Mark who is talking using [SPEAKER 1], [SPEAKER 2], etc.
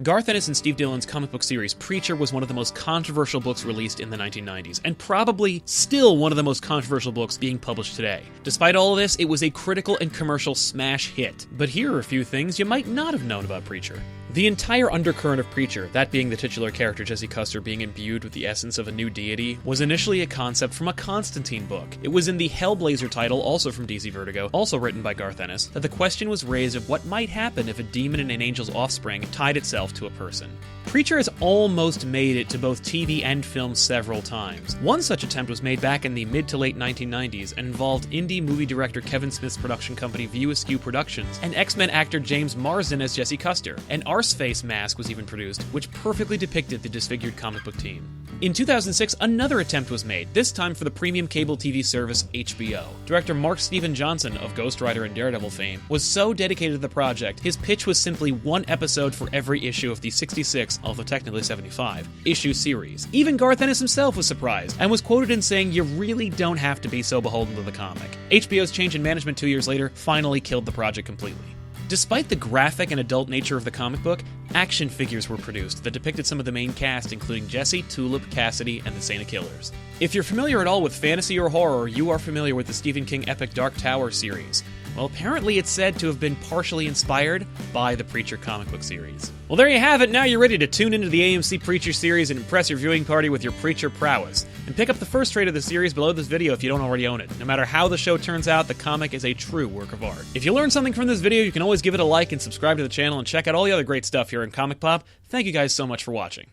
[SPEAKER 1] Garth Ennis and Steve Dillon's comic book series Preacher was one of the most controversial books released in the 1990s, and probably still one of the most controversial books being published today. Despite all of this, it was a critical and commercial smash hit. But here are a few things you might not have known about Preacher. The entire undercurrent of Preacher, that being the titular character Jesse Custer being imbued with the essence of a new deity, was initially a concept from a Constantine book. It was in the Hellblazer title, also from DC Vertigo, also written by Garth Ennis, that the question was raised of what might happen if a demon and an angel's offspring tied itself to a person. Preacher has almost made it to both TV and film several times. One such attempt was made back in the mid to late 1990s and involved indie movie director Kevin Smith's production company View Askew Productions and X-Men actor James Marsden as Jesse Custer. An Arseface mask was even produced, which perfectly depicted the disfigured comic book team. In 2006, another attempt was made, this time for the premium cable TV service HBO. Director Mark Steven Johnson, of Ghost Rider and Daredevil fame, was so dedicated to the project, his pitch was simply one episode for every issue of the 66, although technically 75, issue series. Even Garth Ennis himself was surprised, and was quoted in saying, "You really don't have to be so beholden to the comic." HBO's change in management 2 years later finally killed the project completely. Despite the graphic and adult nature of the comic book, action figures were produced that depicted some of the main cast, including Jesse, Tulip, Cassidy, and the Saint of Killers. If you're familiar at all with fantasy or horror, you are familiar with the Stephen King epic Dark Tower series. Well, apparently it's said to have been partially inspired by the Preacher comic book series. Well, there you have it. Now you're ready to tune into the AMC Preacher series and impress your viewing party with your Preacher prowess. And pick up the first trade of the series below this video if you don't already own it. No matter how the show turns out, the comic is a true work of art. If you learned something from this video, you can always give it a like and subscribe to the channel and check out all the other great stuff here in Comic Pop. Thank you guys so much for watching.